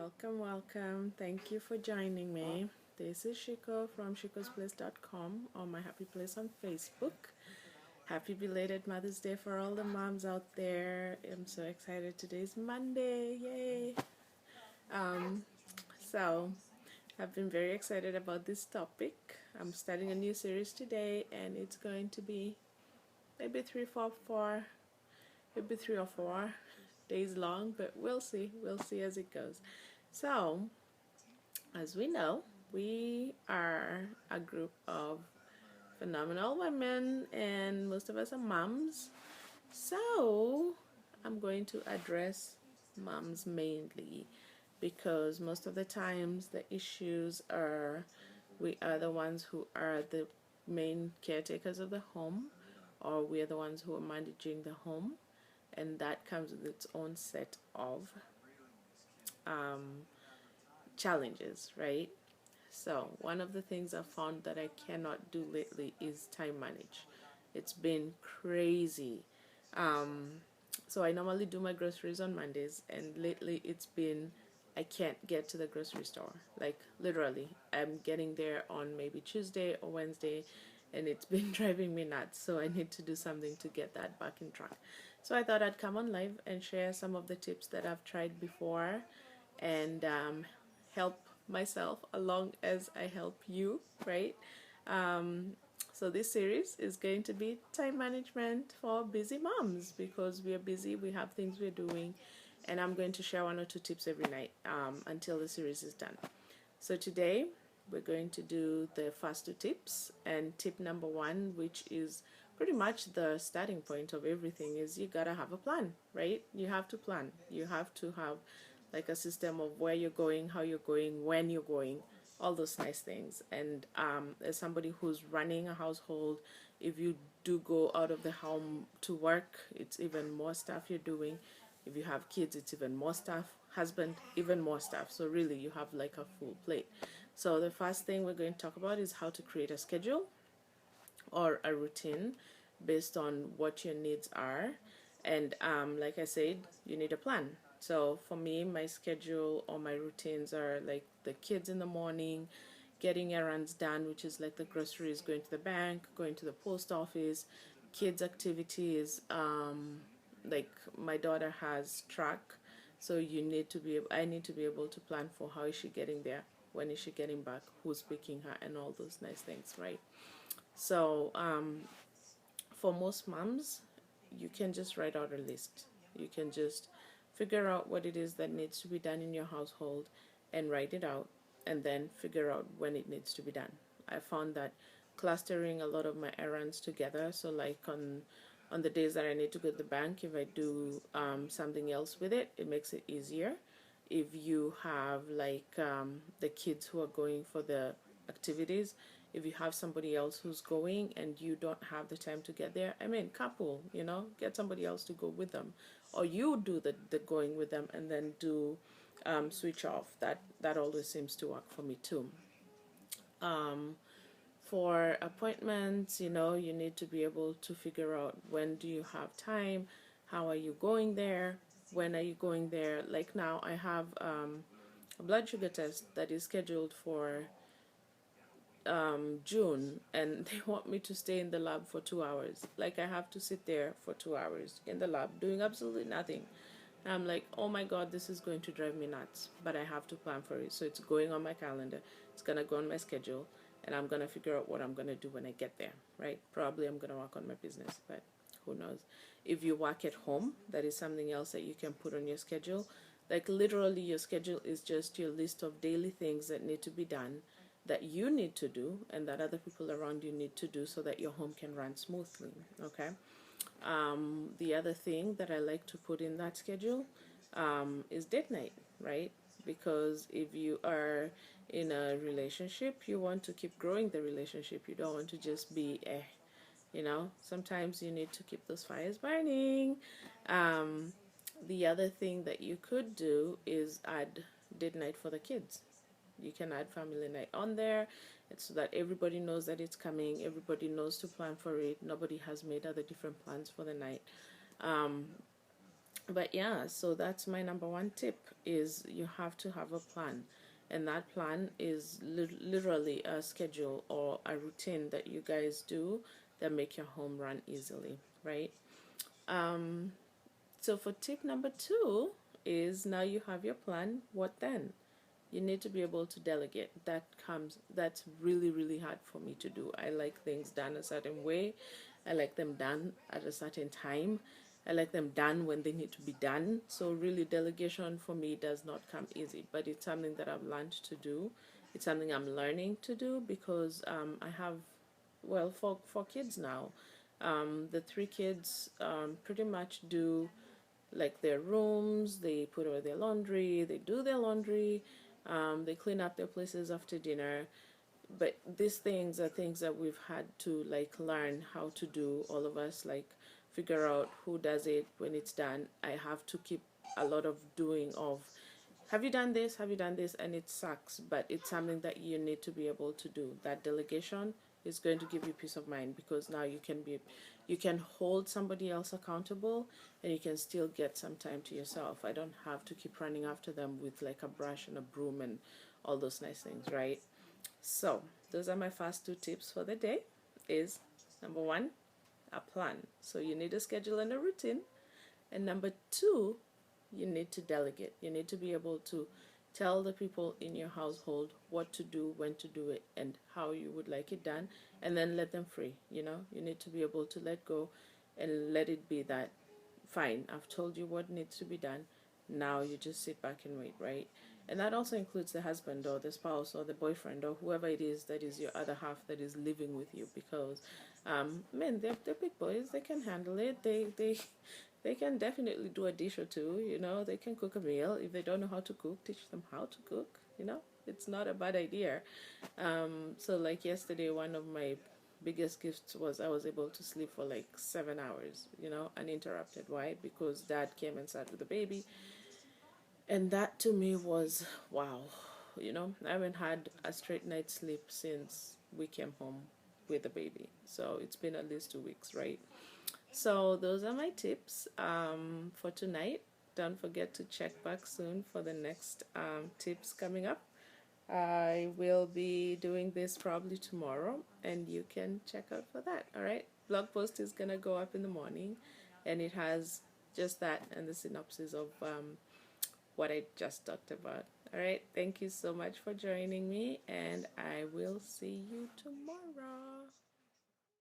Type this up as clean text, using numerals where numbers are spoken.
Welcome, welcome. Thank you for joining me. This is Shiko from shikosplace.com or my happy place on Facebook. Happy belated Mother's Day for all the moms out there. I'm so excited. Today's Monday. Yay. Um, so I've been very excited about this topic. I'm starting a new series today and it's going to be maybe maybe 3 or 4 days long, but we'll see. We'll see as it goes. So, as we know, we are a group of phenomenal women, and most of us are moms. So, I'm going to address moms mainly because most of the times the issues are we are the ones who are the main caretakers of the home, or we are the ones who are managing the home, and that comes with its own set of challenges, right? So one of the things I found that I cannot do lately is time manage. It's been crazy. So I normally do my groceries on Mondays, and lately it's been I can't get to the grocery store. Like literally, I'm getting there on maybe Tuesday or Wednesday, and it's been driving me nuts. So I need to do something to get that back in track. So I thought I'd come on live and share some of the tips that I've tried before and help myself along as I help you, right? So this series is going to be time management for busy moms because we are busy, we have things we're doing, and I'm going to share 1 or 2 tips every night until the series is done. So today we're going to do the first 2 tips, and tip number 1, which is pretty much the starting point of everything, is you gotta have a plan, right? You have to plan. You have to have like a system of where you're going, how you're going, when you're going, all those nice things. And as somebody who's running a household, if you do go out of the home to work, it's even more stuff you're doing. If you have kids, it's even more stuff. Husband, even more stuff. So really, you have like a full plate. So the first thing we're going to talk about is how to create a schedule or a routine based on what your needs are. And like I said, you need a plan. So for me, my schedule or my routines are like the kids in the morning, getting errands done, which is like the groceries, going to the bank, going to the post office, kids activities. Like my daughter has track, so I need to be able to plan for how is she getting there, when is she getting back, who's picking her, and all those nice things, right? So for most moms, you can just write out a list. You can just figure out what it is that needs to be done in your household and write it out, and then figure out when it needs to be done. I found that clustering a lot of my errands together, so like on the days that I need to go to the bank, if I do something else with it, it makes it easier. If you have like the kids who are going for the activities, if you have somebody else who's going and you don't have the time to get there, I mean, carpool, get somebody else to go with them, or you do the going with them and then do switch off. That always seems to work for me too. For appointments, you need to be able to figure out when do you have time, how are you going there, when are you going there. Like now I have a blood sugar test that is scheduled for June, and they want me to stay in the lab for 2 hours. Like I have to sit there for 2 hours in the lab doing absolutely nothing. I'm like, oh my god, this is going to drive me nuts, but I have to plan for it. So it's going on my calendar, it's gonna go on my schedule, and I'm gonna figure out what I'm gonna do when I get there, right? Probably I'm gonna work on my business, but who knows. If you work at home, that is something else that you can put on your schedule. Like literally your schedule is just your list of daily things that need to be done, that you need to do, and that other people around you need to do, so that your home can run smoothly. Okay. The other thing that I like to put in that schedule is date night, right? Because if you are in a relationship, you want to keep growing the relationship. You don't want to just be sometimes you need to keep those fires burning. The other thing that you could do is add date night for the kids. You can add family night on there, so that everybody knows that it's coming, everybody knows to plan for it, nobody has made other different plans for the night. But yeah, so that's my number one tip, is you have to have a plan. And that plan is literally a schedule or a routine that you guys do that make your home run easily, right? So for tip number two is, now you have your plan, what then? You need to be able to delegate. That's really, really hard for me to do. I like things done a certain way. I like them done at a certain time. I like them done when they need to be done. So really, delegation for me does not come easy, but it's something that I've learned to do. It's something I'm learning to do because I have, well, for kids now, the three kids pretty much do like their rooms, they put away their laundry, they do their laundry, they clean up their places after dinner. But these things are things that we've had to like learn how to do, all of us, like figure out who does it when it's done. I have to keep a lot of doing of, have you done this, have you done this, and it sucks, but it's something that you need to be able to do. That delegation is going to give you peace of mind, because now you can hold somebody else accountable, and you can still get some time to yourself. I don't have to keep running after them with like a brush and a broom and all those nice things, right? So those are my first two tips for the day. Is number one, a plan. So you need a schedule and a routine. And number two, you need to delegate. You need to be able to tell the people in your household what to do, when to do it, and how you would like it done, and then let them free. You need to be able to let go and let it be that, fine, I've told you what needs to be done. Now you just sit back and wait, right? And that also includes the husband or the spouse or the boyfriend or whoever it is that is your other half that is living with you, because men, they're big boys. They can handle it. They can definitely do a dish or two. They can cook a meal. If they don't know how to cook, teach them how to cook. It's not a bad idea. So like yesterday, one of my biggest gifts was I was able to sleep for like 7 hours, uninterrupted. Why? Because dad came and sat with the baby. And that to me was wow. I haven't had a straight night's sleep since we came home with the baby. So it's been at least 2 weeks, right? So those are my tips for tonight. Don't forget to check back soon for the next tips coming up. I will be doing this probably tomorrow, and you can check out for that. All right. Blog post is gonna go up in the morning, and it has just that and the synopsis of what I just talked about. All right. Thank you so much for joining me, and I will see you tomorrow.